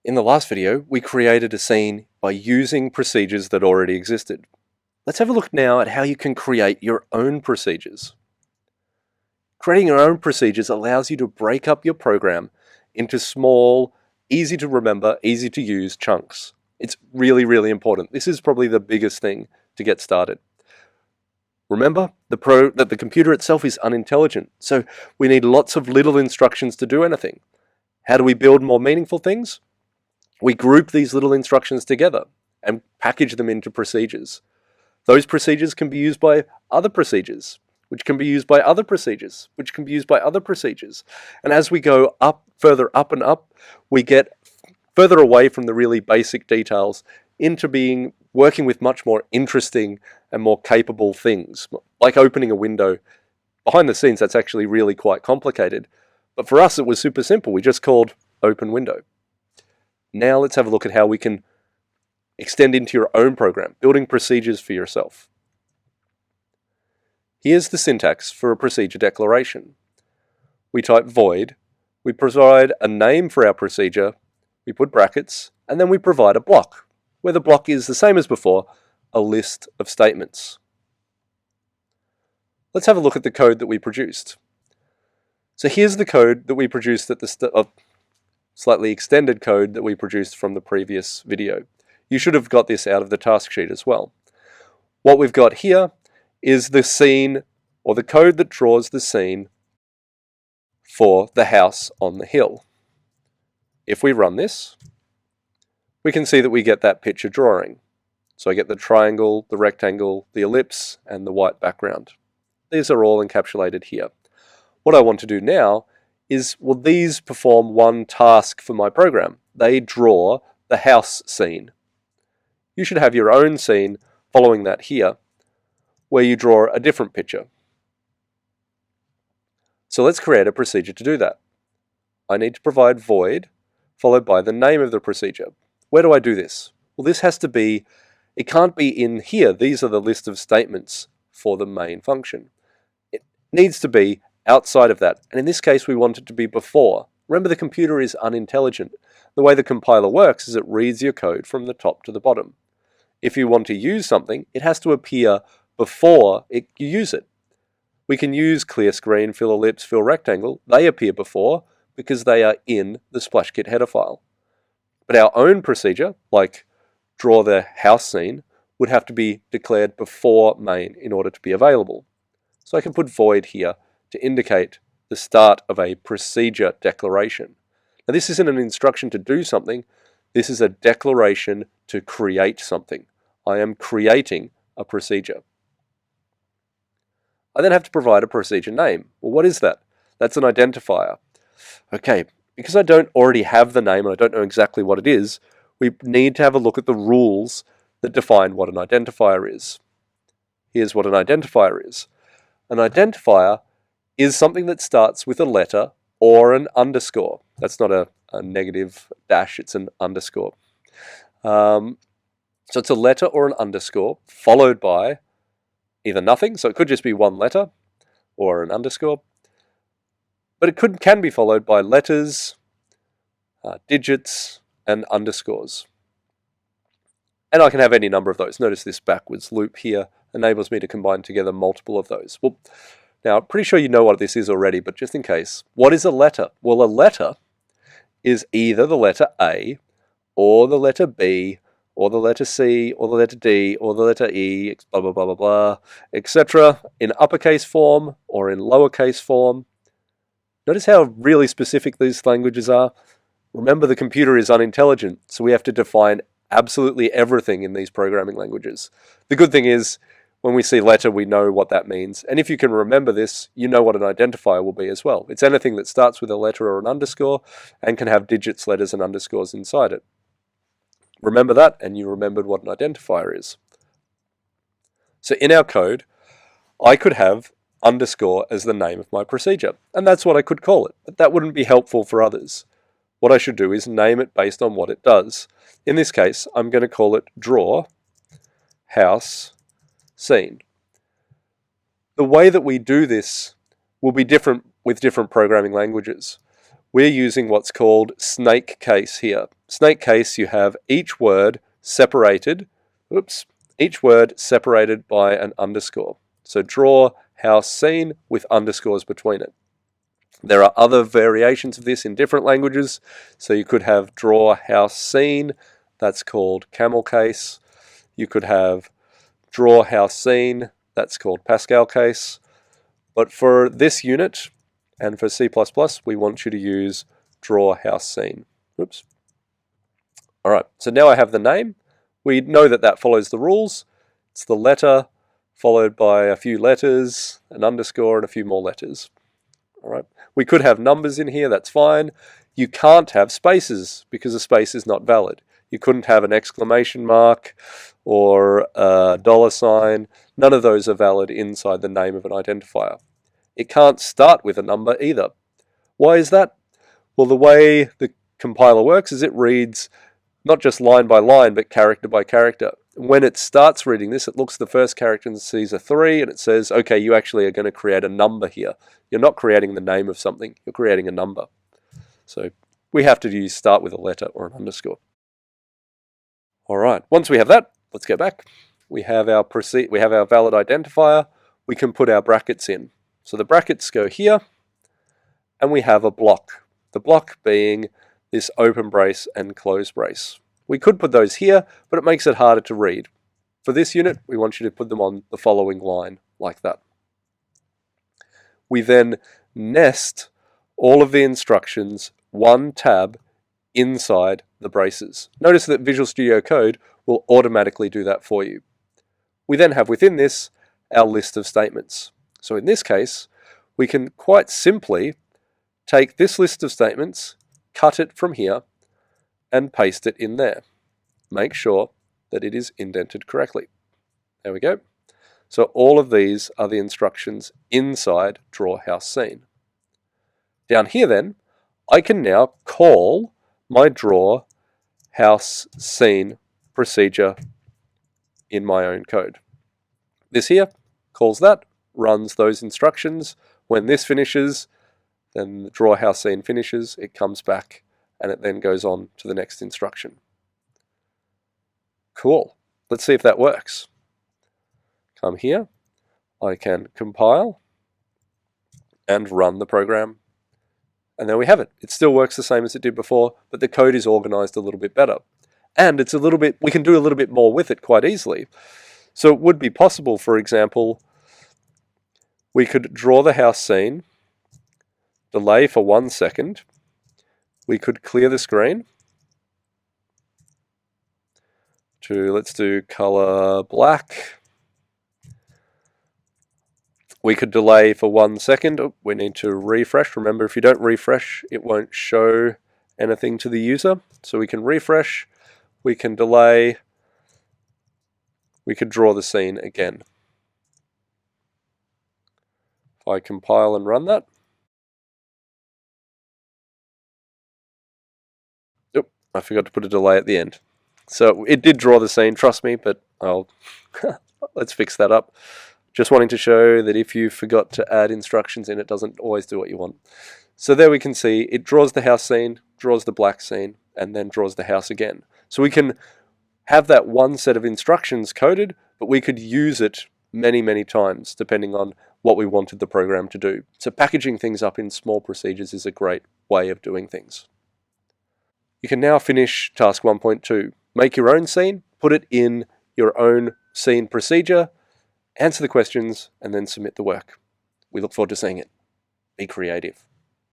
In the last video, we created a scene by using procedures that already existed. Let's have a look now at how you can create your own procedures. Creating your own procedures allows you to break up your program into small, easy to remember, easy to use chunks. It's really, really important. This is probably the biggest thing to get started. Remember that the computer itself is unintelligent, so we need lots of little instructions to do anything. How do we build more meaningful things? We group these little instructions together and package them into procedures. Those procedures can be used by other procedures, which can be used by other procedures, which can be used by other procedures. And as we go further up and up, we get further away from the really basic details into working with much more interesting and more capable things, like opening a window. Behind the scenes, that's actually really quite complicated. But for us, it was super simple. We just called open window. Now let's have a look at how we can extend into your own program, building procedures for yourself. Here's the syntax for a procedure declaration. We type void, we provide a name for our procedure, we put brackets, and then we provide a block, where the block is the same as before, a list of statements. Let's have a look at the code that we produced. So here's the code that we produced at the slightly extended code that we produced from the previous video. You should have got this out of the task sheet as well. What we've got here is the scene, or the code that draws the scene for the house on the hill. If we run this, we can see that we get that picture drawing. So I get the triangle, the rectangle, the ellipse, and the white background. These are all encapsulated here. What I want to do now is, well, these perform one task for my program. They draw the house scene. You should have your own scene following that here, where you draw a different picture. So let's create a procedure to do that. I need to provide void, followed by the name of the procedure. Where do I do this? Well, this has to be, it can't be in here. These are the list of statements for the main function. It needs to be outside of that, and in this case we want it to be before. Remember, the computer is unintelligent. The way the compiler works is it reads your code from the top to the bottom. If you want to use something, it has to appear before you use it. We can use clear screen, fill ellipse, fill rectangle. They appear before because they are in the SplashKit header file. But our own procedure, like draw the house scene, would have to be declared before main in order to be available. So I can put void here to indicate the start of a procedure declaration. Now, this isn't an instruction to do something, this is a declaration to create something. I am creating a procedure. I then have to provide a procedure name. Well, what is that? That's an identifier. Okay, because I don't already have the name and I don't know exactly what it is, we need to have a look at the rules that define what an identifier is. Here's what an identifier is. An identifier is something that starts with a letter or an underscore. That's not a negative dash, it's an underscore. So it's a letter or an underscore followed by either nothing, so it could just be one letter or an underscore, but it can be followed by letters, digits, and underscores. And I can have any number of those. Notice this backwards loop here enables me to combine together multiple of those. Well, now, I'm pretty sure you know what this is already, but just in case, what is a letter? Well, a letter is either the letter A, or the letter B, or the letter C, or the letter D, or the letter E, blah, blah, blah, blah, blah, etc., in uppercase form or in lowercase form. Notice how really specific these languages are. Remember, the computer is unintelligent, so we have to define absolutely everything in these programming languages. The good thing is, when we see letter, we know what that means. And if you can remember this, you know what an identifier will be as well. It's anything that starts with a letter or an underscore and can have digits, letters, and underscores inside it. Remember that, and you remembered what an identifier is. So in our code, I could have underscore as the name of my procedure, and that's what I could call it. But that wouldn't be helpful for others. What I should do is name it based on what it does. In this case, I'm going to call it draw house scene. The way that we do this will be different with different programming languages. We're using what's called snake case here. snake case, you have each word separated, each word separated by an underscore. So draw house scene with underscores between it. There are other variations of this in different languages. So you could have draw house scene, that's called camel case. You could have draw house scene, that's called Pascal case. But for this unit and for C++, we want you to use draw house scene. Oops. All right, so now I have the name. We know that that follows the rules. It's the letter followed by a few letters, an underscore, and a few more letters. All right. We could have numbers in here, that's fine. You can't have spaces because a space is not valid. You couldn't have an exclamation mark or a $sign. None of those are valid inside the name of an identifier. It can't start with a number either. Why is that? Well, the way the compiler works is it reads not just line by line, but character by character. When it starts reading this, it looks at the first character and sees a 3, and it says, okay, you actually are going to create a number here. You're not creating the name of something, you're creating a number. So we have to start with a letter or an underscore. All right, once we have that, let's go back. We have our valid identifier. We can put our brackets in. So the brackets go here, and we have a block. The block being this open brace and close brace. We could put those here, but it makes it harder to read. For this unit, we want you to put them on the following line, like that. We then nest all of the instructions, one tab, inside the braces. Notice that Visual Studio Code will automatically do that for you. We then have within this our list of statements. So in this case, we can quite simply take this list of statements, cut it from here, and paste it in there. Make sure that it is indented correctly. There we go. So all of these are the instructions inside draw house scene. Down here then, I can now call my draw house scene procedure in my own code. This here calls that, runs those instructions. When this finishes, then the draw house scene finishes, it comes back, and it then goes on to the next instruction. Cool. Let's see if that works. Come here. I can compile and run the program. And there we have it. It still works the same as it did before, but the code is organized a little bit better. And it's we can do a little bit more with it quite easily. So it would be possible, for example, we could draw the house scene, delay for 1 second. We could clear the screen to, let's do color black. We could delay for 1 second. Oh, we need to refresh. Remember, if you don't refresh, it won't show anything to the user. So we can refresh, we can delay, we could draw the scene again. If I compile and run that. Oop, I forgot to put a delay at the end. So it did draw the scene, trust me, but let's fix that up. Just wanting to show that if you forgot to add instructions in, it doesn't always do what you want. So there we can see it draws the house scene, draws the black scene, and then draws the house again. So we can have that one set of instructions coded, but we could use it many, many times depending on what we wanted the program to do. So packaging things up in small procedures is a great way of doing things. You can now finish task 1.2. Make your own scene, put it in your own scene procedure, answer the questions, and then submit the work. We look forward to seeing it. Be creative.